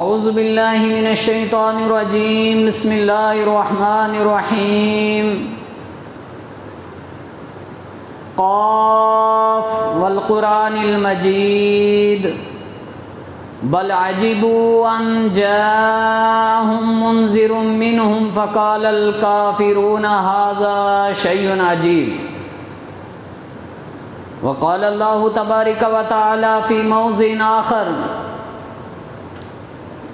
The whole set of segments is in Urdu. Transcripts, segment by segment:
اعوذ باللہ من الشیطان الرجیم بسم اللہ الرحمن الرحیم قاف والقرآن المجید بل عجبوا ان جاءهم منذر منهم فقال الكافرون هذا شيء عجيب وقال الله تبارك وتعالى في موضع آخر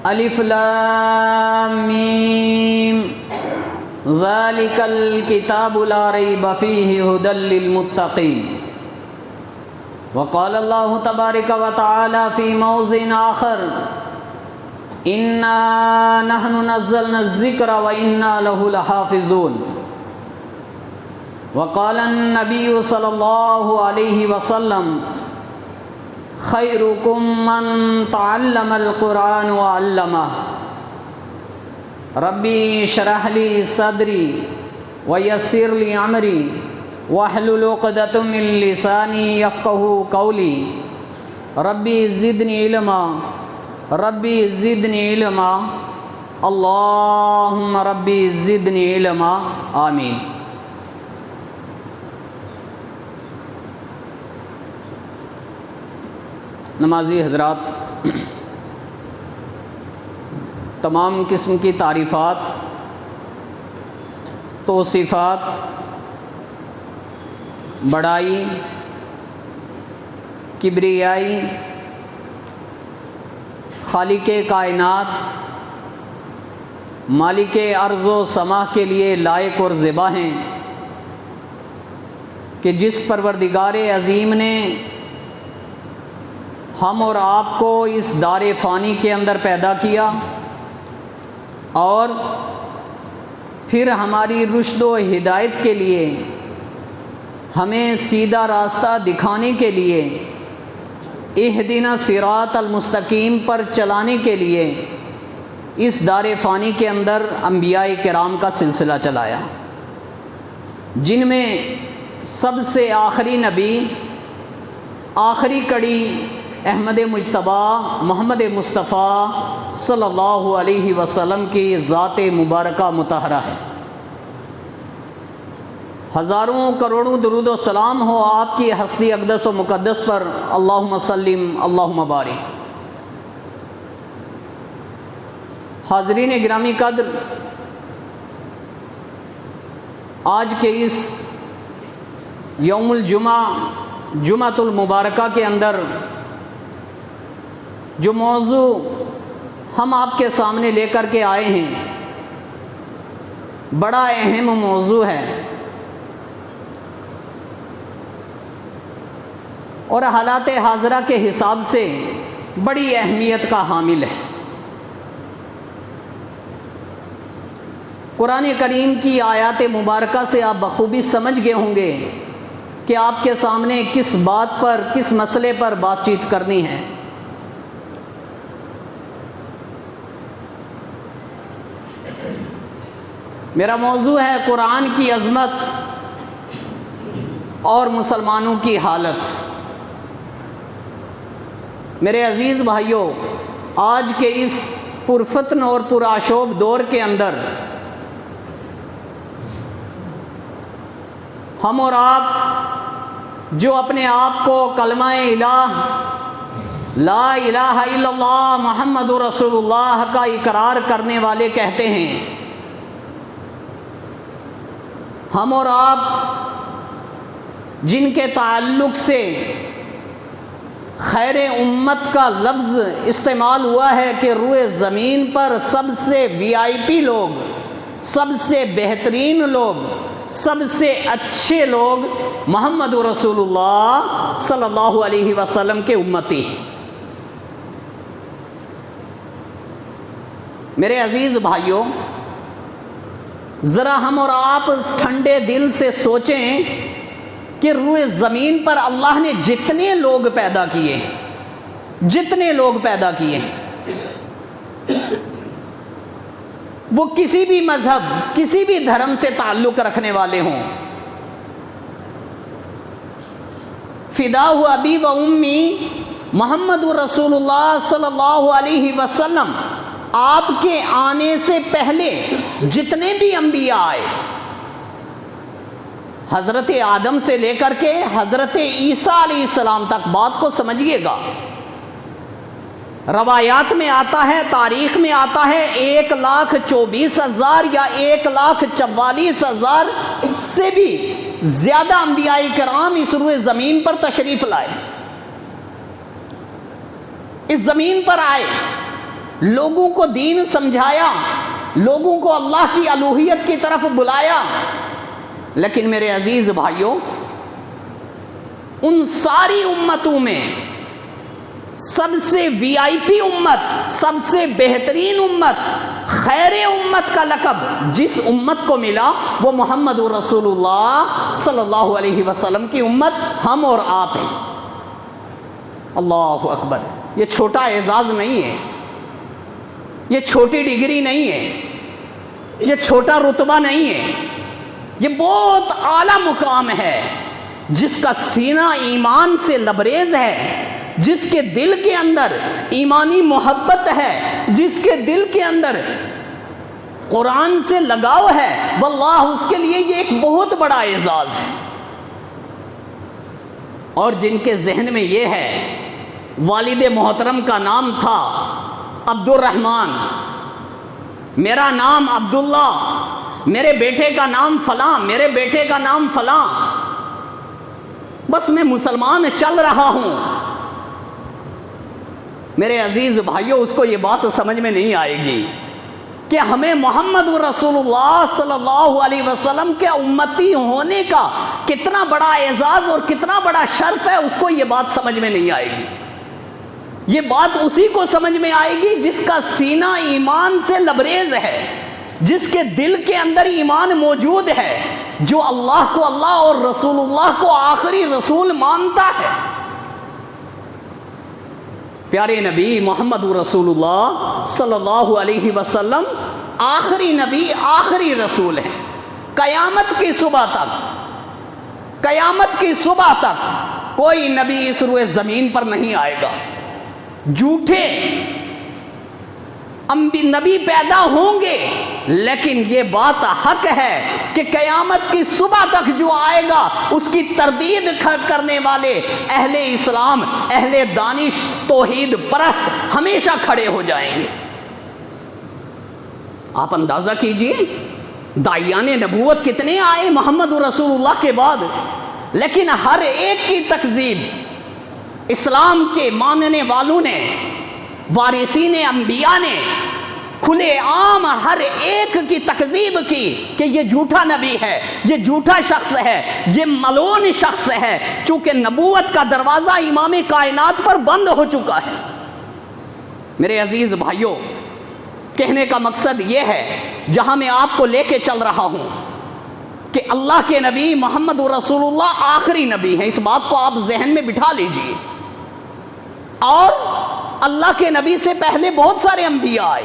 الف لام میم ذلك الكتاب لا ريب فيه هدى للمتقين وقال الله تبارك وتعالى في موضع آخر إنا نحن نزلنا الذكر وإنا له لحافظون وقال النبي صلى الله عليه وسلم خيركم من تعلم القرآن وعلمه ربي اشرح لي صدري ويسر لي أمري واحلل عقدة من لساني يفقهوا قولي ربي زدني علما ربي زدني علما اللهم ربي زدني علما آمین۔ نمازی حضرات، تمام قسم کی تعریفات، توصیفات، بڑائی، کبریائی خالق کائنات، مالک ارض و سماء کے لیے لائق اور زیبا ہیں کہ جس پروردگار عظیم نے ہم اور آپ کو اس دار فانی کے اندر پیدا کیا اور پھر ہماری رشد و ہدایت کے لیے ہمیں سیدھا راستہ دکھانے کے لیے اہدنا الصراط المستقیم پر چلانے کے لیے اس دار فانی کے اندر انبیاء کرام کا سلسلہ چلایا، جن میں سب سے آخری نبی، آخری کڑی احمد مجتبیٰ محمد مصطفیٰ صلی اللہ علیہ وسلم کی ذات مبارکہ مطہرہ ہے۔ ہزاروں کروڑوں درود و سلام ہو آپ کی ہستی اقدس و مقدس پر، اللہم سلم اللہم بارک۔ حاضرین گرامی قدر، آج کے اس یوم الجمعہ، جمعۃ المبارکہ کے اندر جو موضوع ہم آپ کے سامنے لے کر کے آئے ہیں، بڑا اہم موضوع ہے اور حالات حاضرہ کے حساب سے بڑی اہمیت کا حامل ہے۔ قرآن کریم کی آیات مبارکہ سے آپ بخوبی سمجھ گئے ہوں گے کہ آپ کے سامنے کس بات پر، کس مسئلے پر بات چیت کرنی ہے۔ میرا موضوع ہے قرآن کی عظمت اور مسلمانوں کی حالت۔ میرے عزیز بھائیوں، آج کے اس پرفتن اور پرآشوب دور کے اندر ہم اور آپ جو اپنے آپ کو کلمہ الہ لا الہ الا اللہ محمد رسول اللہ کا اقرار کرنے والے کہتے ہیں، ہم اور آپ جن کے تعلق سے خیر امت کا لفظ استعمال ہوا ہے کہ روئے زمین پر سب سے وی آئی پی لوگ، سب سے بہترین لوگ، سب سے اچھے لوگ محمد رسول اللہ صلی اللہ علیہ وسلم کے امتی ہیں۔ میرے عزیز بھائیوں، ذرا ہم اور آپ ٹھنڈے دل سے سوچیں کہ روئے زمین پر اللہ نے جتنے لوگ پیدا کیے ہیں، جتنے لوگ پیدا کیے ہیں، وہ کسی بھی مذہب، کسی بھی دھرم سے تعلق رکھنے والے ہوں، فداہ ابی و امی محمد رسول اللہ صلی اللہ علیہ وسلم آپ کے آنے سے پہلے جتنے بھی انبیاء آئے، حضرت آدم سے لے کر کے حضرت عیسیٰ علیہ السلام تک، بات کو سمجھیے گا، روایات میں آتا ہے، تاریخ میں آتا ہے 1,24,000 یا 1,44,000 سے بھی زیادہ انبیاء کرام اس روئے زمین پر تشریف لائے، اس زمین پر آئے، لوگوں کو دین سمجھایا، لوگوں کو اللہ کی الوہیت کی طرف بلایا۔ لیکن میرے عزیز بھائیوں، ان ساری امتوں میں سب سے وی آئی پی امت، سب سے بہترین امت، خیر امت کا لقب جس امت کو ملا وہ محمد رسول اللہ صلی اللہ علیہ وسلم کی امت ہم اور آپ ہیں۔ اللہ اکبر! یہ چھوٹا اعزاز نہیں ہے، یہ چھوٹی ڈگری نہیں ہے، یہ چھوٹا رتبہ نہیں ہے، یہ بہت اعلیٰ مقام ہے، جس کا سینہ ایمان سے لبریز ہے، جس کے دل کے اندر ایمانی محبت ہے، جس کے دل کے اندر قرآن سے لگاؤ ہے، واللہ اس کے لیے یہ ایک بہت بڑا اعزاز ہے۔ اور جن کے ذہن میں یہ ہے والد محترم کا نام تھا عبد الرحمن، میرا نام عبداللہ، میرے بیٹے کا نام فلاں، میرے بیٹے کا نام فلاں، بس میں مسلمان چل رہا ہوں، میرے عزیز بھائیوں، اس کو یہ بات سمجھ میں نہیں آئے گی کہ ہمیں محمد رسول اللہ صلی اللہ علیہ وسلم کے امتی ہونے کا کتنا بڑا اعزاز اور کتنا بڑا شرف ہے، اس کو یہ بات سمجھ میں نہیں آئے گی۔ یہ بات اسی کو سمجھ میں آئے گی جس کا سینہ ایمان سے لبریز ہے، جس کے دل کے اندر ایمان موجود ہے، جو اللہ کو اللہ اور رسول اللہ کو آخری رسول مانتا ہے۔ پیارے نبی محمد رسول اللہ صلی اللہ علیہ وسلم آخری نبی، آخری رسول ہیں۔ قیامت کی صبح تک، قیامت کی صبح تک کوئی نبی اس روئے زمین پر نہیں آئے گا۔ جھوٹے نبی پیدا ہوں گے، لیکن یہ بات حق ہے کہ قیامت کی صبح تک جو آئے گا اس کی تردید کرنے والے اہل اسلام، اہل دانش، توحید پرست ہمیشہ کھڑے ہو جائیں گے۔ آپ اندازہ کیجئے داعیان نبوت کتنے آئے محمد رسول اللہ کے بعد، لیکن ہر ایک کی تکذیب اسلام کے ماننے والوں نے، وارثین انبیاء نے کھلے عام ہر ایک کی تکذیب کی کہ یہ جھوٹا نبی ہے، یہ جھوٹا شخص ہے، یہ ملعون شخص ہے، چونکہ نبوت کا دروازہ امام کائنات پر بند ہو چکا ہے۔ میرے عزیز بھائیوں، کہنے کا مقصد یہ ہے، جہاں میں آپ کو لے کے چل رہا ہوں کہ اللہ کے نبی محمد رسول اللہ آخری نبی ہیں، اس بات کو آپ ذہن میں بٹھا لیجئے۔ اور اللہ کے نبی سے پہلے بہت سارے انبیاء آئے،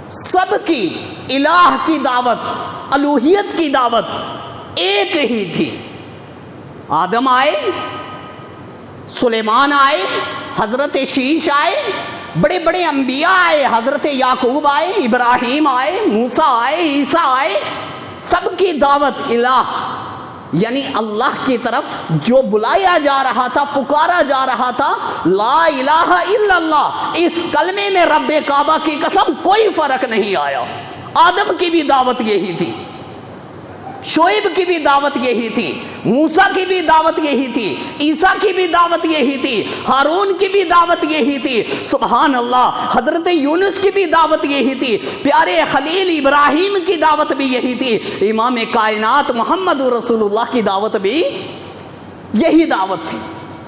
سب کی الہ کی دعوت، الوہیت کی دعوت ایک ہی تھی۔ آدم آئے، سلیمان آئے، حضرت شیش آئے، بڑے بڑے انبیاء آئے، حضرت یعقوب آئے، ابراہیم آئے، موسیٰ آئے، عیسیٰ آئے، سب کی دعوت الہ یعنی اللہ کی طرف جو بلایا جا رہا تھا، پکارا جا رہا تھا، لا الہ الا اللہ، اس کلمے میں رب کعبہ کی قسم کوئی فرق نہیں آیا۔ آدم کی بھی دعوت یہی تھی، شعیب کی بھی دعوت یہی تھی، موسیٰ کی بھی دعوت یہی تھی، عیسیٰ کی بھی دعوت یہی تھی، ہارون کی بھی دعوت یہی تھی، سبحان اللہ، حضرت یونس کی بھی دعوت یہی تھی، پیارے خلیل ابراہیم کی دعوت بھی یہی تھی، امام کائنات محمد رسول اللہ کی دعوت بھی یہی دعوت تھی۔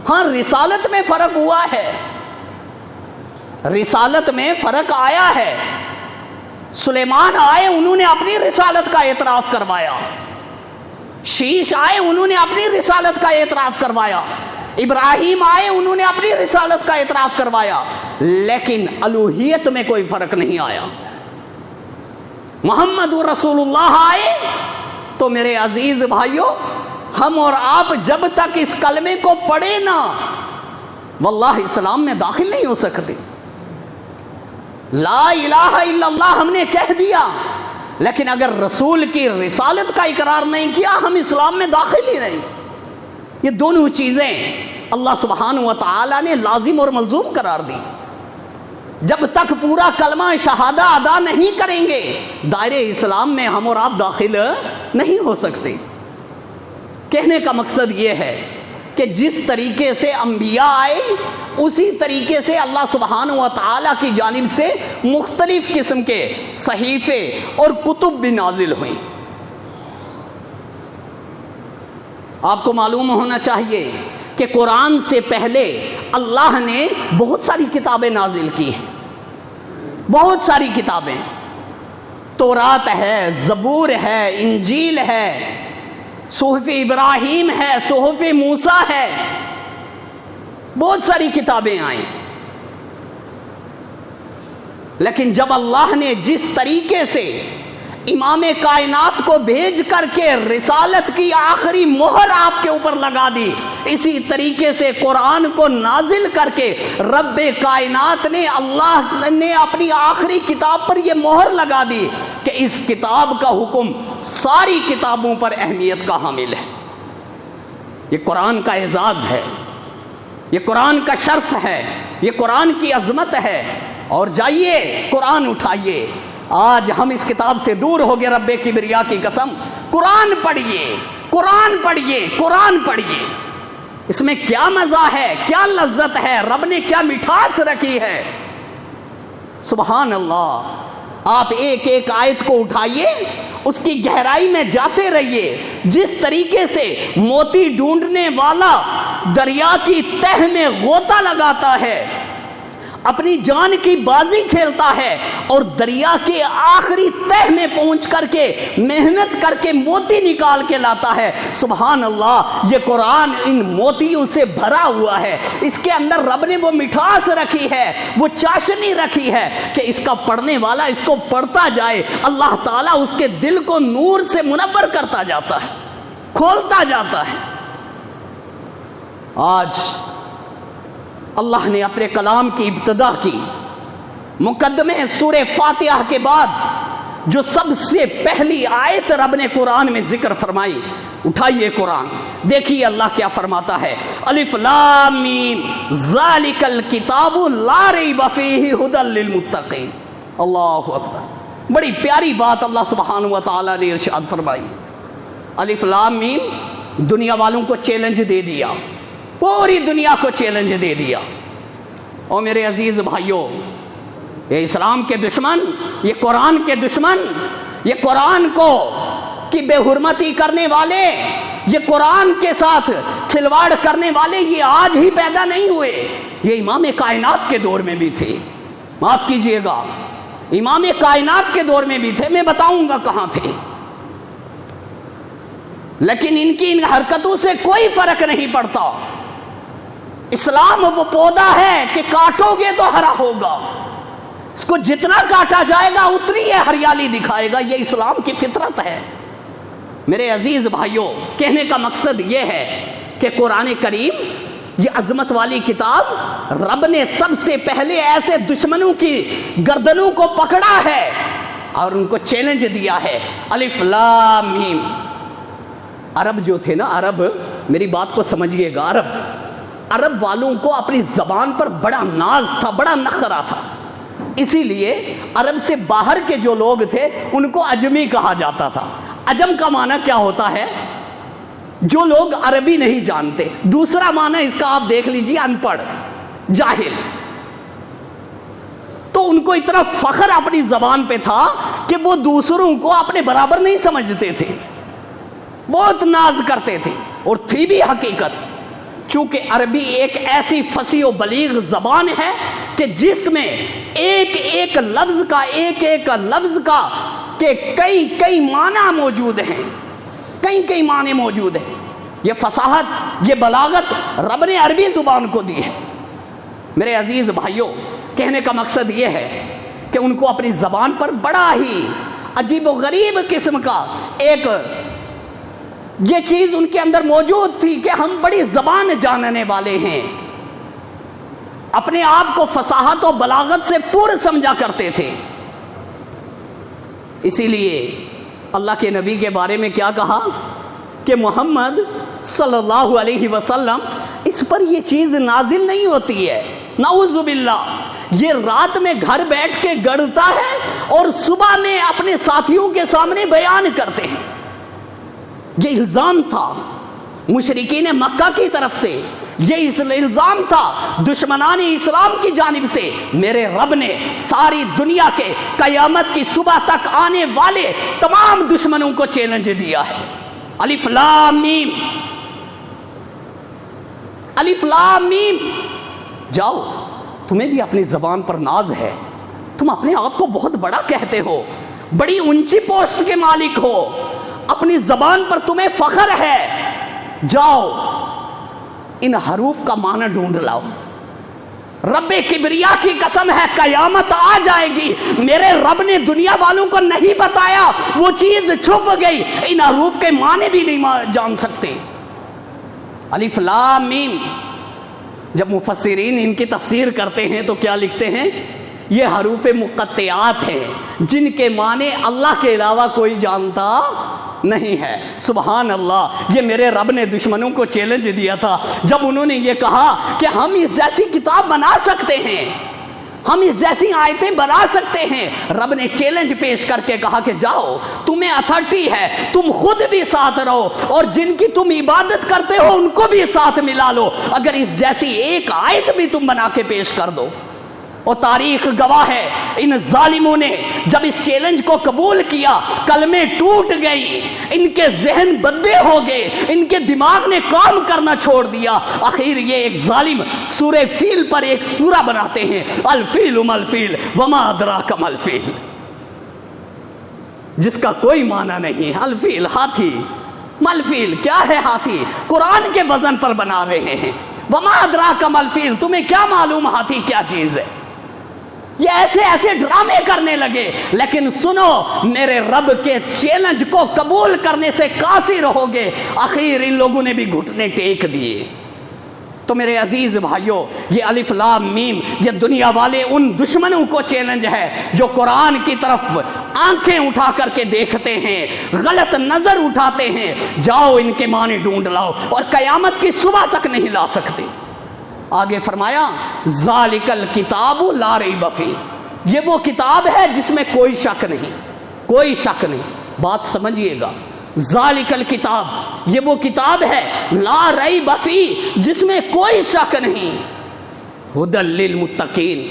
ہاں، رسالت میں فرق ہوا ہے، رسالت میں فرق آیا ہے۔ سلیمان آئے، انہوں نے اپنی رسالت کا اعتراف کروایا، شیش آئے، انہوں نے اپنی رسالت کا اعتراف کروایا، ابراہیم آئے، انہوں نے اپنی رسالت کا اعتراف کروایا، لیکن الوہیت میں کوئی فرق نہیں آیا۔ محمد رسول اللہ آئے تو میرے عزیز بھائیوں، ہم اور آپ جب تک اس کلمے کو پڑھے نا، واللہ اسلام میں داخل نہیں ہو سکتے۔ لا الہ الا اللہ ہم نے کہہ دیا، لیکن اگر رسول کی رسالت کا اقرار نہیں کیا ہم اسلام میں داخل ہی نہیں۔ یہ دونوں چیزیں اللہ سبحانہ و تعالی نے لازم اور ملزوم قرار دی۔ جب تک پورا کلمہ شہادہ ادا نہیں کریں گے دائرے اسلام میں ہم اور آپ داخل نہیں ہو سکتے۔ کہنے کا مقصد یہ ہے کہ جس طریقے سے انبیاء آئے اسی طریقے سے اللہ سبحانہ و تعالیٰ کی جانب سے مختلف قسم کے صحیفے اور کتب بھی نازل ہوئیں۔ آپ کو معلوم ہونا چاہیے کہ قرآن سے پہلے اللہ نے بہت ساری کتابیں نازل کی ہیں، بہت ساری کتابیں، تورات ہے، زبور ہے، انجیل ہے، صحف ابراہیم ہے، صحف موسیٰ ہے، بہت ساری کتابیں آئیں۔ لیکن جب اللہ نے جس طریقے سے امام کائنات کو بھیج کر کے رسالت کی آخری مہر آپ کے اوپر لگا دی، اسی طریقے سے قرآن کو نازل کر کے رب کائنات نے، اللہ نے اپنی آخری کتاب پر یہ مہر لگا دی کہ اس کتاب کا حکم ساری کتابوں پر اہمیت کا حامل ہے۔ یہ قرآن کا اعزاز ہے، یہ قرآن کا شرف ہے، یہ قرآن کی عظمت ہے۔ اور جائیے قرآن اٹھائیے، آج ہم اس کتاب سے دور ہو گئے، رب کبریا کی قسم، قرآن پڑھیے، قرآن پڑھیے، قرآن پڑھیے۔ اس میں کیا مزہ ہے، کیا لذت ہے، رب نے کیا مٹھاس رکھی ہے، سبحان اللہ۔ آپ ایک ایک آیت کو اٹھائیے، اس کی گہرائی میں جاتے رہیے۔ جس طریقے سے موتی ڈھونڈنے والا دریا کی تہ میں غوطہ لگاتا ہے، اپنی جان کی بازی کھیلتا ہے اور دریا کے آخری تہ میں پہنچ کر کے محنت کر کے موتی نکال کے لاتا ہے، سبحان اللہ۔ یہ قرآن ان موتیوں سے بھرا ہوا ہے، اس کے اندر رب نے وہ مٹھاس رکھی ہے، وہ چاشنی رکھی ہے کہ اس کا پڑھنے والا اس کو پڑھتا جائے، اللہ تعالیٰ اس کے دل کو نور سے منور کرتا جاتا ہے، کھولتا جاتا ہے۔ آج اللہ نے اپنے کلام کی ابتدا کی، مقدمے سورہ فاتحہ کے بعد جو سب سے پہلی آیت رب نے قرآن میں ذکر فرمائی، اٹھائیے قرآن، دیکھیے اللہ کیا فرماتا ہے، الف لام میم ذالک الکتاب لا ریب فیہ ھدی للمتقین۔ اللہ اکبر، بڑی پیاری بات اللہ سبحانہ و تعالیٰ نے ارشاد فرمائی۔ الف لام میم دنیا والوں کو چیلنج دے دیا، پوری دنیا کو چیلنج دے دیا۔ اور میرے عزیز بھائیوں، یہ اسلام کے دشمن، یہ قرآن کے دشمن، یہ قرآن کو کی بے حرمتی کرنے والے، یہ قرآن کے ساتھ کھلواڑ کرنے والے، یہ آج ہی پیدا نہیں ہوئے، یہ امام کائنات کے دور میں بھی تھے۔ معاف کیجئے گا، امام کائنات کے دور میں بھی تھے، میں بتاؤں گا کہاں تھے، لیکن ان کی ان حرکتوں سے کوئی فرق نہیں پڑتا۔ اسلام وہ پودا ہے کہ کاٹو گے تو ہرا ہوگا، اس کو جتنا کاٹا جائے گا اتنی یہ ہریالی دکھائے گا، یہ اسلام کی فطرت ہے۔ میرے عزیز بھائیوں، کہنے کا مقصد یہ ہے کہ قرآن کریم یہ عظمت والی کتاب رب نے سب سے پہلے ایسے دشمنوں کی گردنوں کو پکڑا ہے اور ان کو چیلنج دیا ہے، الف لام میم۔ عرب جو تھے نا، عرب، میری بات کو سمجھیے گا، عرب والوں کو اپنی زبان پر بڑا ناز تھا، بڑا نخرہ تھا، اسی لیے عرب سے باہر کے جو لوگ تھے ان کو عجمی کہا جاتا تھا۔ عجم کا معنی کیا ہوتا ہے؟ جو لوگ عربی نہیں جانتے۔ دوسرا معنی اس کا آپ دیکھ لیجیے، ان پڑھ، جاہل۔ تو ان کو اتنا فخر اپنی زبان پہ تھا کہ وہ دوسروں کو اپنے برابر نہیں سمجھتے تھے، بہت ناز کرتے تھے، اور تھی بھی حقیقت۔ چونکہ عربی ایک ایسی فصیح و بلیغ زبان ہے کہ جس میں ایک ایک لفظ کا کہ کئی معنی موجود ہیں، کئی معنی موجود ہیں۔ یہ فصاحت، یہ بلاغت رب نے عربی زبان کو دی ہے۔ میرے عزیز بھائیوں، کہنے کا مقصد یہ ہے کہ ان کو اپنی زبان پر بڑا ہی عجیب و غریب قسم کا ایک یہ چیز ان کے اندر موجود تھی کہ ہم بڑی زبان جاننے والے ہیں، اپنے آپ کو فصاحت و بلاغت سے پورا سمجھا کرتے تھے۔ اسی لیے اللہ کے نبی کے بارے میں کیا کہا کہ محمد صلی اللہ علیہ وسلم اس پر یہ چیز نازل نہیں ہوتی ہے، نعوذ باللہ، یہ رات میں گھر بیٹھ کے گڑھتا ہے اور صبح میں اپنے ساتھیوں کے سامنے بیان کرتے ہیں۔ یہ الزام تھا مشرکین مکہ کی طرف سے، یہ الزام تھا دشمنان اسلام کی جانب سے۔ میرے رب نے ساری دنیا کے قیامت کی صبح تک آنے والے تمام دشمنوں کو چیلنج دیا ہے۔ الف لام میم، الف لام میم، جاؤ، تمہیں بھی اپنی زبان پر ناز ہے، تم اپنے آپ کو بہت بڑا کہتے ہو، بڑی اونچی پوسٹ کے مالک ہو، اپنی زبان پر تمہیں فخر ہے، جاؤ ان حروف کا معنی ڈھونڈ لاؤ۔ رب کبریا کی قسم ہے قیامت آ جائے گی، میرے رب نے دنیا والوں کو نہیں بتایا، وہ چیز چھپ گئی، ان حروف کے معنی بھی نہیں جان سکتے۔ الف لام میم، جب مفسرین ان کی تفسیر کرتے ہیں تو کیا لکھتے ہیں؟ یہ حروف مقطعات ہیں جن کے معنی اللہ کے علاوہ کوئی جانتا نہیں ہے۔ سبحان اللہ، یہ میرے رب نے دشمنوں کو چیلنج دیا تھا جب انہوں نے یہ کہا کہ ہم اس جیسی کتاب بنا سکتے ہیں، ہم اس جیسی آیتیں بنا سکتے ہیں۔ رب نے چیلنج پیش کر کے کہا کہ جاؤ، تمہیں اتھارٹی ہے، تم خود بھی ساتھ رہو اور جن کی تم عبادت کرتے ہو ان کو بھی ساتھ ملا لو، اگر اس جیسی ایک آیت بھی تم بنا کے پیش کر دو۔ اور تاریخ گواہ ہے ان ظالموں نے جب اس چیلنج کو قبول کیا، کلمے ٹوٹ گئی، ان کے ذہن بدے ہو گئے، ان کے دماغ نے کام کرنا چھوڑ دیا۔ آخر یہ ایک ظالم سورہ فیل پر ایک سورہ بناتے ہیں، الفیل ملفیل وما ادراک ملفیل، جس کا کوئی معنی نہیں۔ الفیل ہاتھی، ملفیل کیا ہے؟ ہاتھی، قرآن کے وزن پر بنا رہے ہیں۔ وما ادراک ملفیل، تمہیں کیا معلوم ہاتھی کیا چیز ہے؟ یہ ایسے ایسے ڈرامے کرنے لگے، لیکن سنو، میرے رب کے چیلنج کو قبول کرنے سے قاصر ہو گئے۔ آخر ان لوگوں نے بھی گھٹنے ٹیک دیے۔ تو میرے عزیز بھائیوں، یہ الف لام میم، یہ دنیا والے ان دشمنوں کو چیلنج ہے جو قرآن کی طرف آنکھیں اٹھا کر کے دیکھتے ہیں، غلط نظر اٹھاتے ہیں۔ جاؤ ان کے معنی ڈھونڈ لاؤ، اور قیامت کی صبح تک نہیں لا سکتے۔ آگے فرمایا ذالک الکتاب لا ریب فیہ، یہ وہ کتاب ہے جس میں کوئی شک نہیں، کوئی شک نہیں۔ بات سمجھیے گا، ذالک الکتاب، یہ وہ کتاب ہے لا ریب فیہ، جس میں کوئی شک نہیں۔ ھدی للمتقین،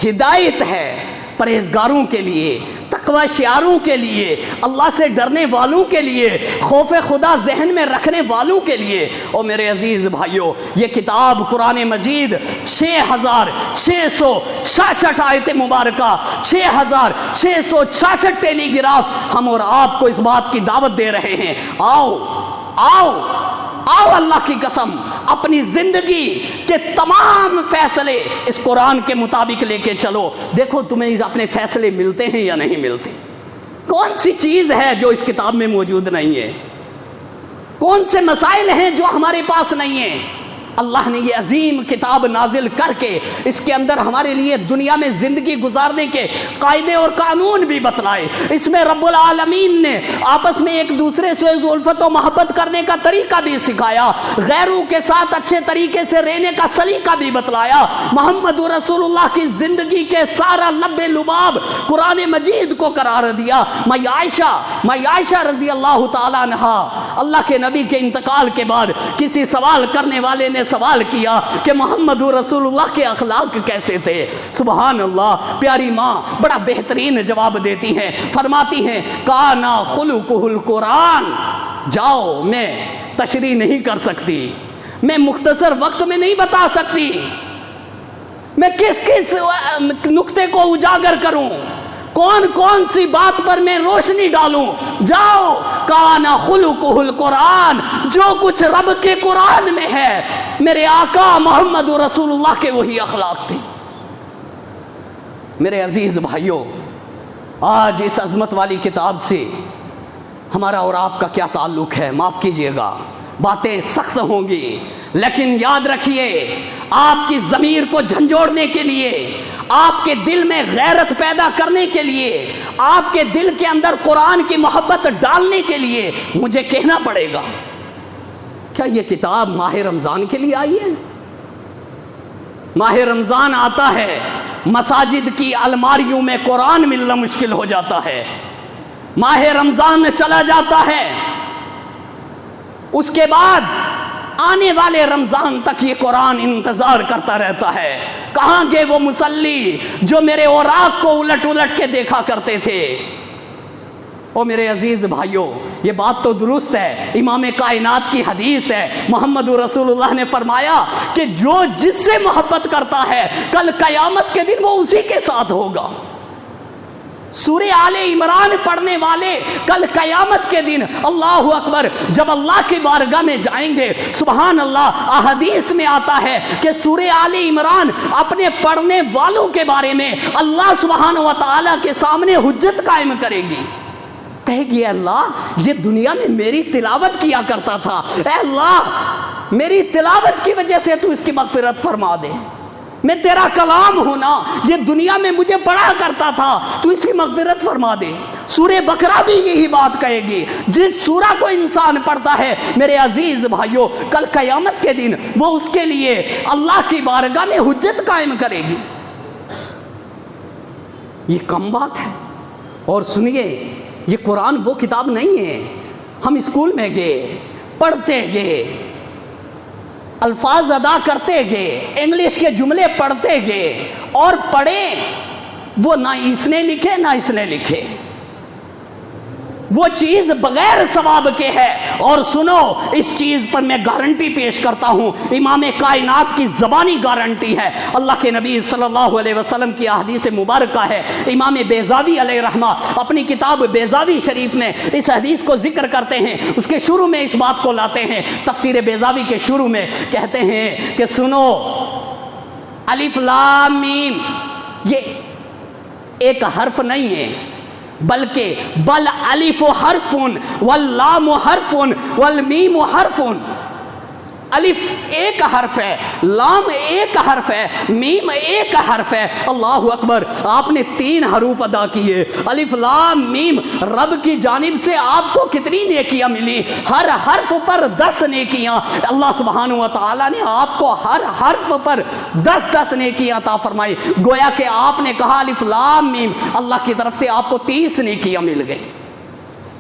ہدایت ہے پرہیزگاروں کے لیے، تقوی شعاروں کے لیے، اللہ سے ڈرنے والوں کے لیے، خوف خدا ذہن میں رکھنے والوں کے لیے۔ اور میرے عزیز بھائیوں، یہ کتاب قرآن مجید 6666 آیت مبارکہ، 6666 ٹیلی گراف ہم اور آپ کو اس بات کی دعوت دے رہے ہیں، آؤ آؤ آؤ، اللہ کی قسم اپنی زندگی کے تمام فیصلے اس قرآن کے مطابق لے کے چلو، دیکھو تمہیں اپنے فیصلے ملتے ہیں یا نہیں ملتے۔ کون سی چیز ہے جو اس کتاب میں موجود نہیں ہے؟ کون سے مسائل ہیں جو ہمارے پاس نہیں ہیں؟ اللہ نے یہ عظیم کتاب نازل کر کے اس کے اندر ہمارے لیے دنیا میں زندگی گزارنے کے قاعدے اور قانون بھی بتلائے۔ اس میں رب العالمین نے آپس میں ایک دوسرے سے الفت و محبت کرنے کا طریقہ بھی سکھایا، غیروں کے ساتھ اچھے طریقے سے رہنے کا سلیقہ بھی بتلایا۔ محمد رسول اللہ کی زندگی کے سارا لب لباب قرآن مجید کو قرار دیا۔ میں عائشہ رضی اللہ تعالیٰ عنہا، اللہ کے نبی کے انتقال کے بعد کسی سوال کرنے والے نے سوال کیا کہ محمد رسول اللہ کے اخلاق کیسے تھے؟ سبحان اللہ، پیاری ماں بڑا بہترین جواب دیتی ہیں، فرماتی ہیں کانا خلقہ القرآن۔ جاؤ، میں تشریح نہیں کر سکتی، میں مختصر وقت میں نہیں بتا سکتی، میں کس کس نقطے کو اجاگر کروں، کون کون سی بات پر میں روشنی ڈالوں۔ جاؤ، کانا خلقہ القرآن، جو کچھ رب کے قرآن میں ہے میرے آقا محمد رسول اللہ کے وہی اخلاق تھے۔ میرے عزیز بھائیوں، آج اس عظمت والی کتاب سے ہمارا اور آپ کا کیا تعلق ہے؟ معاف کیجئے گا، باتیں سخت ہوں گی، لیکن یاد رکھیے آپ کی ضمیر کو جھنجھوڑنے کے لیے، آپ کے دل میں غیرت پیدا کرنے کے لیے، آپ کے دل کے اندر قرآن کی محبت ڈالنے کے لیے مجھے کہنا پڑے گا۔ کیا یہ کتاب ماہ رمضان کے لیے آئی ہے؟ ماہ رمضان آتا ہے، مساجد کی الماریوں میں قرآن ملنا مشکل ہو جاتا ہے، ماہ رمضان چلا جاتا ہے، اس کے بعد آنے والے رمضان تک یہ قرآن انتظار کرتا رہتا ہے۔ کہاں گئے وہ مصلی جو میرے اوراق کو الٹ الٹ کے دیکھا کرتے تھے؟ او میرے عزیز بھائیوں، یہ بات تو درست ہے، امام کائنات کی حدیث ہے، محمد رسول اللہ نے فرمایا کہ جو جس سے محبت کرتا ہے کل قیامت کے دن وہ اسی کے ساتھ ہوگا۔ سورہ آل عمران پڑھنے والے کل قیامت کے دن اللہ اکبر جب اللہ کی بارگاہ میں جائیں گے، سبحان اللہ، احادیث میں آتا ہے کہ سورہ آل عمران اپنے پڑھنے والوں کے بارے میں اللہ سبحانہ و تعالیٰ کے سامنے حجت قائم کرے گی، کہے گی اے اللہ یہ دنیا میں میری تلاوت کیا کرتا تھا، اے اللہ میری تلاوت کی وجہ سے تو اس کی مغفرت فرما دے، میں تیرا کلام ہوں نا، یہ دنیا میں مجھے پڑھا کرتا تھا، تو اس کی مغفرت فرما دے۔ سورہ بقرہ بھی یہی بات کہے گی، جس سورہ کو انسان پڑھتا ہے میرے عزیز بھائیوں کل قیامت کے دن وہ اس کے لیے اللہ کی بارگاہ میں حجت قائم کرے گی۔ یہ کم بات ہے؟ اور سنیے، یہ قرآن وہ کتاب نہیں ہے ہم اسکول میں گئے، پڑھتے گئے، الفاظ ادا کرتے گئے، انگلش کے جملے پڑھتے گئے اور پڑھے، وہ نہ اس نے لکھے نہ اس نے لکھے، وہ چیز بغیر ثواب کے ہے۔ اور سنو، اس چیز پر میں گارنٹی پیش کرتا ہوں، امام کائنات کی زبانی گارنٹی ہے، اللہ کے نبی صلی اللہ علیہ وسلم کی احادیث مبارکہ ہے۔ امام بیضاوی علیہ رحمہ اپنی کتاب بیضاوی شریف میں اس حدیث کو ذکر کرتے ہیں، اس کے شروع میں اس بات کو لاتے ہیں، تفسیر بیضاوی کے شروع میں کہتے ہیں کہ سنو، الف لام میم یہ ایک حرف نہیں ہے، بلکہ بل الف حرف واللام حرف والمیم حرف، الف ایک حرف ہے، لام ایک حرف ہے، میم ایک حرف ہے۔ اللہ اکبر، آپ نے 3 حروف ادا کیے، الف لام میم، رب کی جانب سے آپ کو کتنی نیکیاں ملی؟ ہر حرف پر 10 نیکیاں، اللہ سبحانہ و تعالیٰ نے آپ کو ہر حرف پر 10 نیکیاں عطا فرمائی، گویا کہ آپ نے کہا الف لام میم، اللہ کی طرف سے آپ کو 30 نیکیاں مل گئی۔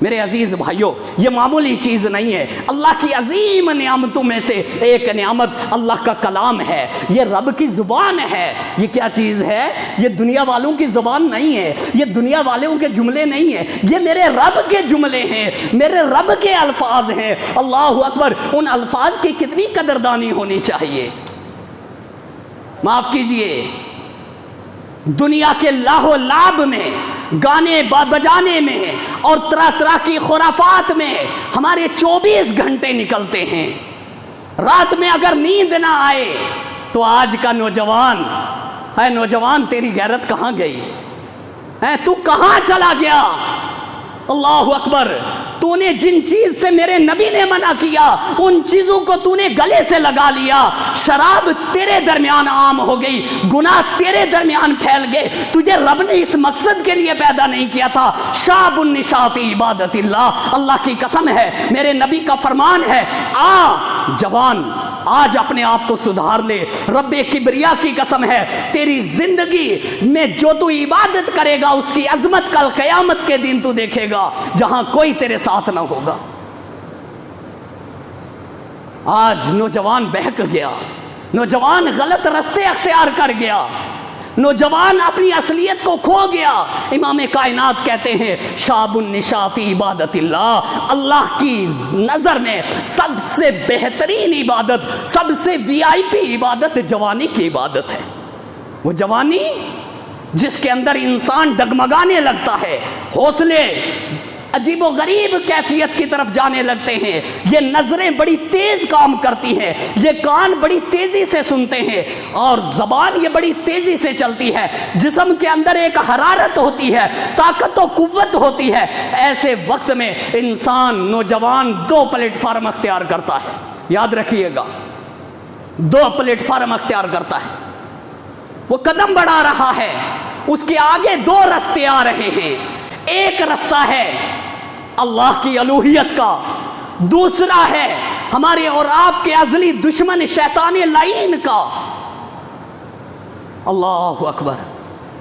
میرے عزیز بھائیوں، یہ معمولی چیز نہیں ہے، اللہ کی عظیم نعمتوں میں سے ایک نعمت اللہ کا کلام ہے، یہ رب کی زبان ہے۔ یہ کیا چیز ہے؟ یہ دنیا والوں کی زبان نہیں ہے، یہ دنیا والوں کے جملے نہیں ہیں، یہ میرے رب کے جملے ہیں، میرے رب کے الفاظ ہیں۔ اللہ اکبر، ان الفاظ کی کتنی قدردانی ہونی چاہیے۔ معاف کیجئے، دنیا کے لاہو لعب میں، گانے بجانے میں اور طرح طرح کی خرافات میں ہمارے 24 گھنٹے نکلتے ہیں۔ رات میں اگر نیند نہ آئے تو آج کا نوجوان ہے، نوجوان تیری غیرت کہاں گئی ہے؟ تو کہاں چلا گیا؟ اللہ اکبر، تو نے جن چیز سے میرے نبی نے منع کیا ان چیزوں کو تو نے گلے سے لگا لیا، شراب تیرے درمیان عام ہو گئی، گناہ تیرے درمیان پھیل گئے۔ تجھے رب نے اس مقصد کے لیے پیدا نہیں کیا تھا، شاب النشاء فی عبادت اللہ، اللہ کی قسم ہے، میرے نبی کا فرمان ہے، جوان آج اپنے آپ کو سدھار لے، رب کبریا کی قسم ہے، تیری زندگی میں جو تو عبادت کرے گا اس کی عظمت کل قیامت کے دن تو دیکھے گا جہاں کوئی تیرے ساتھ نہ ہوگا۔ آج نوجوان بہک گیا، نوجوان غلط رستے اختیار کر گیا، نوجوان اپنی اصلیت کو کھو گیا۔ امام کائنات کہتے ہیں شاب النشاء فی عبادت اللہ، اللہ کی نظر میں سب سے بہترین عبادت، سب سے VIP عبادت جوانی کی عبادت ہے۔ وہ جوانی جس کے اندر انسان ڈگمگانے لگتا ہے، حوصلے عجیب و غریب کیفیت کی طرف جانے لگتے ہیں، یہ نظریں بڑی تیز کام کرتی ہیں، یہ کان بڑی تیزی سے سنتے ہیں، اور زبان یہ بڑی تیزی سے چلتی ہے، جسم کے اندر ایک حرارت ہوتی ہے، طاقت و قوت ہوتی ہے۔ ایسے وقت میں انسان نوجوان 2 پلیٹ فارم اختیار کرتا ہے، یاد رکھیے گا، 2 پلیٹ فارم اختیار کرتا ہے۔ وہ قدم بڑھا رہا ہے، اس کے آگے 2 رستے آ رہے ہیں۔ ایک رستہ ہے اللہ کی الوہیت کا، دوسرا ہے ہمارے اور آپ کے ازلی دشمن شیطان لعین کا۔ اللہ اکبر!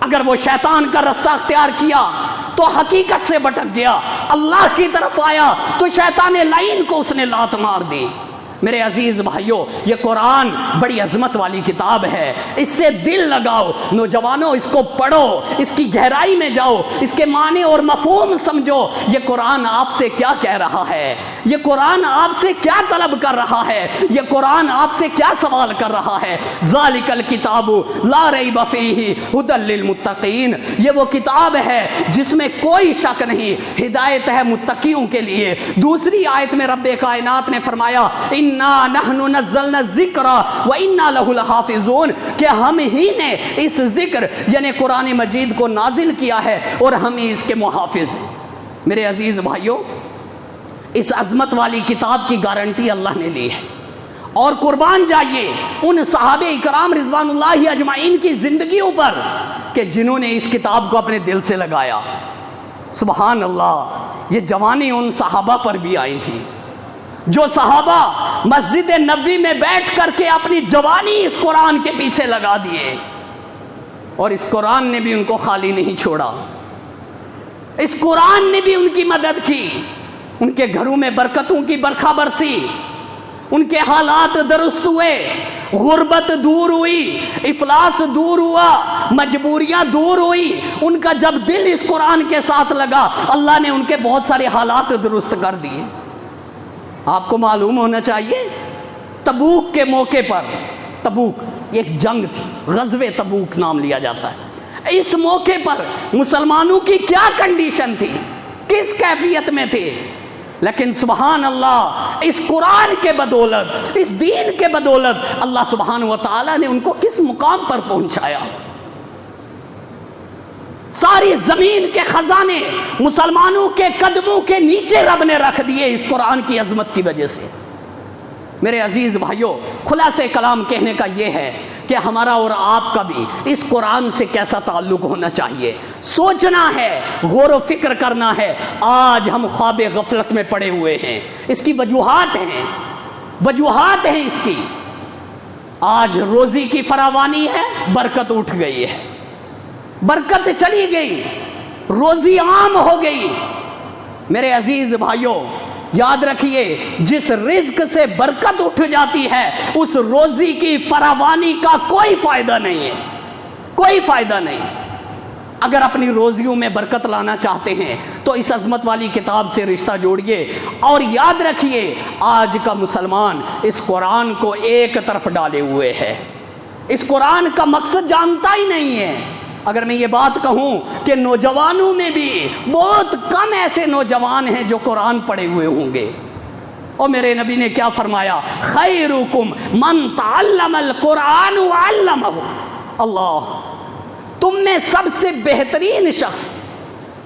اگر وہ شیطان کا رستہ اختیار کیا تو حقیقت سے بھٹک گیا، اللہ کی طرف آیا تو شیطان لعین کو اس نے لات مار دی۔ میرے عزیز بھائیوں، یہ قرآن بڑی عظمت والی کتاب ہے، اس سے دل لگاؤ۔ نوجوانوں، اس کو پڑھو، اس کی گہرائی میں جاؤ، اس کے معنی اور مفہوم سمجھو۔ یہ قرآن آپ سے کیا کہہ رہا ہے، یہ قرآن آپ سے کیا طلب کر رہا ہے، یہ قرآن آپ سے کیا سوال کر رہا ہے۔ ذالک الکتاب لا ریب فیہ ھدی للمتقین، یہ وہ کتاب ہے جس میں کوئی شک نہیں، ہدایت ہے متقیوں کے لیے۔ دوسری آیت میں رب کائنات نے فرمایا اِنَّا نَحْنُ نَزَّلْنَا الذِّكْرَ وَإِنَّا لَهُ لَحَافِظُونَ، کہ ہم ہی نے اس ذکر یعنی قرآن مجید کو نازل کیا ہے اور ہم ہی اس کے محافظ ہیں۔ میرے عزیز بھائیوں، اس عظمت والی کتاب کی گارنٹی اللہ نے لی ہے، اور قربان جائیے ان صحابہ اکرام رضوان اللہ اجمعین کی زندگیوں پر کہ جنہوں نے اس کتاب کو اپنے دل سے لگایا۔ سبحان اللہ! یہ جوانی ان صحابہ پر بھی آئی تھی، جو صحابہ مسجد نبوی میں بیٹھ کر کے اپنی جوانی اس قرآن کے پیچھے لگا دیے، اور اس قرآن نے بھی ان کو خالی نہیں چھوڑا، اس قرآن نے بھی ان کی مدد کی، ان کے گھروں میں برکتوں کی برکھا برسی، ان کے حالات درست ہوئے، غربت دور ہوئی، افلاس دور ہوا، مجبوریاں دور ہوئی۔ ان کا جب دل اس قرآن کے ساتھ لگا، اللہ نے ان کے بہت سارے حالات درست کر دیے۔ آپ کو معلوم ہونا چاہیے، تبوک کے موقع پر، تبوک ایک جنگ تھی، غزوہ تبوک نام لیا جاتا ہے، اس موقع پر مسلمانوں کی کیا کنڈیشن تھی، کس کیفیت میں تھے، لیکن سبحان اللہ، اس قرآن کے بدولت، اس دین کے بدولت اللہ سبحانہ وتعالی نے ان کو کس مقام پر پہنچایا۔ ساری زمین کے خزانے مسلمانوں کے قدموں کے نیچے رب نے رکھ دیے اس قرآن کی عظمت کی وجہ سے۔ میرے عزیز بھائیوں، خلاصہ کلام کہنے کا یہ ہے کہ ہمارا اور آپ کا بھی اس قرآن سے کیسا تعلق ہونا چاہیے، سوچنا ہے، غور و فکر کرنا ہے۔ آج ہم خواب غفلت میں پڑے ہوئے ہیں، اس کی وجوہات ہیں اس کی۔ آج روزی کی فراوانی ہے، برکت اٹھ گئی ہے، برکت چلی گئی، روزی عام ہو گئی۔ میرے عزیز بھائیوں، یاد رکھیے، جس رزق سے برکت اٹھ جاتی ہے اس روزی کی فراوانی کا کوئی فائدہ نہیں ہے، کوئی فائدہ نہیں۔ اگر اپنی روزیوں میں برکت لانا چاہتے ہیں تو اس عظمت والی کتاب سے رشتہ جوڑیے، اور یاد رکھیے آج کا مسلمان اس قرآن کو ایک طرف ڈالے ہوئے ہے، اس قرآن کا مقصد جانتا ہی نہیں ہے۔ اگر میں یہ بات کہوں کہ نوجوانوں میں بھی بہت کم ایسے نوجوان ہیں جو قرآن پڑھے ہوئے ہوں گے، اور میرے نبی نے کیا فرمایا؟ خیرکم من تعلم القرآن وعلمہ۔ اللہ، تم میں سب سے بہترین شخص،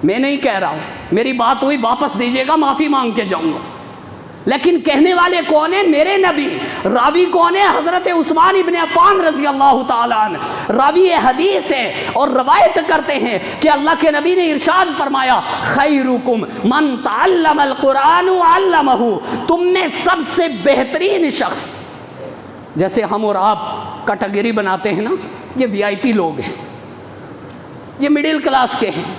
میں نہیں کہہ رہا ہوں، میری بات ہوئی واپس دیجیے گا، معافی مانگ کے جاؤں گا، لیکن کہنے والے کون ہیں؟ میرے نبی۔ راوی کون ہے؟ حضرت عثمان ابن عفان رضی اللہ تعالیٰ عنہ، راوی حدیث ہے، اور روایت کرتے ہیں کہ اللہ کے نبی نے ارشاد فرمایا خیرکم من تعلم القرآن وعلمہ، تم میں سب سے بہترین شخص، جیسے ہم اور آپ کیٹیگری بناتے ہیں نا، یہ وی آئی پی لوگ ہیں، یہ مڈل کلاس کے ہیں،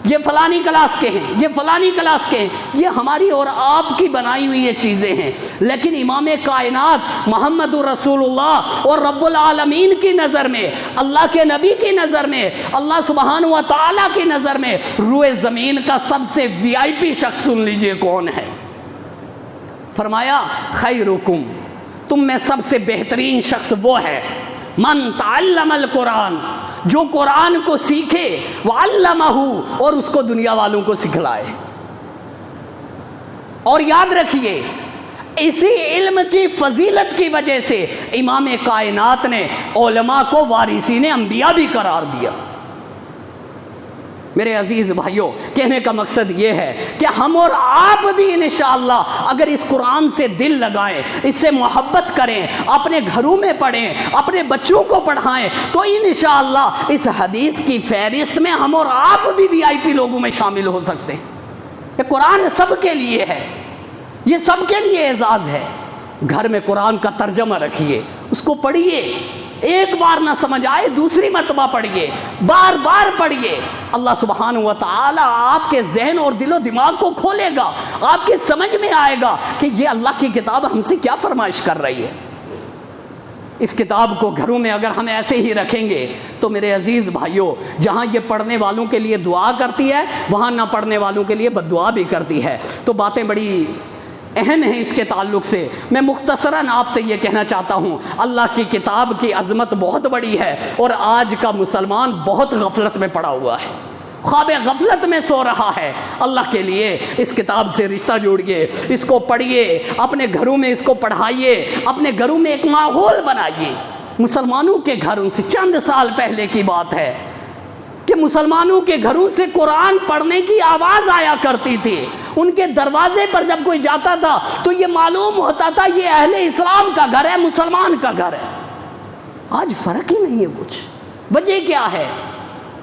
یہ فلانی کلاس کے ہیں، یہ فلانی کلاس کے ہیں، یہ ہماری اور آپ کی بنائی ہوئی یہ چیزیں ہیں، لیکن امام کائنات محمد رسول اللہ اور رب العالمین کی نظر میں، اللہ کے نبی کی نظر میں، اللہ سبحانہ و تعالیٰ کی نظر میں روئے زمین کا سب سے وی آئی پی شخص سن لیجئے کون ہے؟ فرمایا خیرکم، تم میں سب سے بہترین شخص وہ ہے من تعلم القرآن، جو قرآن کو سیکھے، وعلمہ، اور اس کو دنیا والوں کو سکھلائے۔ اور یاد رکھیے اسی علم کی فضیلت کی وجہ سے امام کائنات نے علماء کو وارثین انبیاء بھی قرار دیا۔ میرے عزیز بھائیوں، کہنے کا مقصد یہ ہے کہ ہم اور آپ بھی انشاءاللہ اگر اس قرآن سے دل لگائیں، اس سے محبت کریں، اپنے گھروں میں پڑھیں، اپنے بچوں کو پڑھائیں، تو انشاءاللہ اس حدیث کی فہرست میں ہم اور آپ بھی VIP لوگوں میں شامل ہو سکتے ہیں۔ یہ قرآن سب کے لیے ہے، یہ سب کے لیے اعزاز ہے۔ گھر میں قرآن کا ترجمہ رکھیے، اس کو پڑھیے، ایک بار نہ سمجھ آئے دوسری مرتبہ پڑھیے، بار بار پڑھیے۔ اللہ سبحانہ و تعالی آپ کے ذہن اور دل و دماغ کو کھولے گا، آپ کے سمجھ میں آئے گا کہ یہ اللہ کی کتاب ہم سے کیا فرمائش کر رہی ہے۔ اس کتاب کو گھروں میں اگر ہم ایسے ہی رکھیں گے تو میرے عزیز بھائیوں، جہاں یہ پڑھنے والوں کے لیے دعا کرتی ہے، وہاں نہ پڑھنے والوں کے لیے بد دعا بھی کرتی ہے۔ تو باتیں بڑی اہم ہیں اس کے تعلق سے۔ میں مختصراً آپ سے یہ کہنا چاہتا ہوں، اللہ کی کتاب کی عظمت بہت بڑی ہے، اور آج کا مسلمان بہت غفلت میں پڑا ہوا ہے، خواب غفلت میں سو رہا ہے۔ اللہ کے لیے اس کتاب سے رشتہ جوڑیے، اس کو پڑھیے، اپنے گھروں میں اس کو پڑھائیے، اپنے گھروں میں ایک ماحول بنائیے۔ مسلمانوں کے گھروں سے چند سال پہلے کی بات ہے کہ مسلمانوں کے گھروں سے قرآن پڑھنے کی آواز آیا کرتی تھی۔ ان کے دروازے پر جب کوئی جاتا تھا تو یہ معلوم ہوتا تھا یہ اہل اسلام کا گھر ہے، مسلمان کا گھر ہے۔ آج فرق ہی نہیں ہے کچھ۔ وجہ کیا ہے؟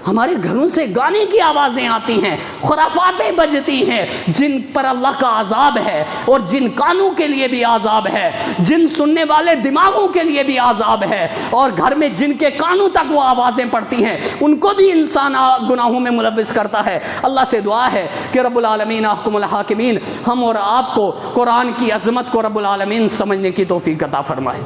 ہمارے گھروں سے گانے کی آوازیں آتی ہیں، خرافاتیں بجتی ہیں، جن پر اللہ کا عذاب ہے، اور جن کانوں کے لیے بھی عذاب ہے، جن سننے والے دماغوں کے لیے بھی عذاب ہے، اور گھر میں جن کے کانوں تک وہ آوازیں پڑتی ہیں ان کو بھی انسان گناہوں میں ملوث کرتا ہے۔ اللہ سے دعا ہے کہ رب العالمین احکم الحاکمین ہم اور آپ کو قرآن کی عظمت کو رب العالمین سمجھنے کی توفیق عطا فرمائے۔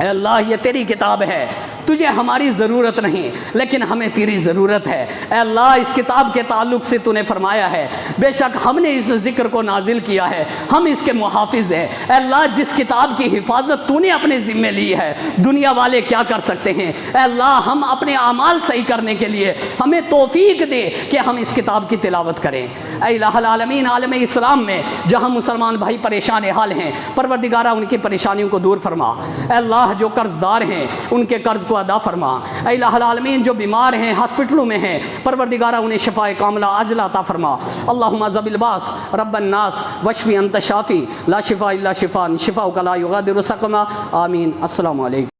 اے اللہ، یہ تیری کتاب ہے، تجھے ہماری ضرورت نہیں لیکن ہمیں تیری ضرورت ہے۔ اے اللہ، اس کتاب کے تعلق سے تو نے فرمایا ہے بے شک ہم نے اس ذکر کو نازل کیا ہے، ہم اس کے محافظ ہیں۔ اے اللہ، جس کتاب کی حفاظت تو نے اپنے ذمے لی ہے، دنیا والے کیا کر سکتے ہیں؟ اے اللہ، ہم اپنے اعمال صحیح کرنے کے لیے ہمیں توفیق دے کہ ہم اس کتاب کی تلاوت کریں۔ اے الہ العالمین، عالم اسلام میں جہاں مسلمان بھائی پریشان حال ہیں، پروردگارہ ان کی پریشانیوں کو دور فرما۔ اے اللہ، جو قرض دار ہیں ان کے قرض کو ادا فرما۔ اے الہ العالمین، جو بیمار ہیں، ہاسپٹلوں میں ہیں، پروردگارہ انہیں شفاء کاملہ عاجلہ عطا فرما۔ اللہم ذب الباس رب الناس واشفی انت شافی لا شفاء الا شفاء شفاءک لا یغادر سقما۔ آمین۔ السلام علیکم۔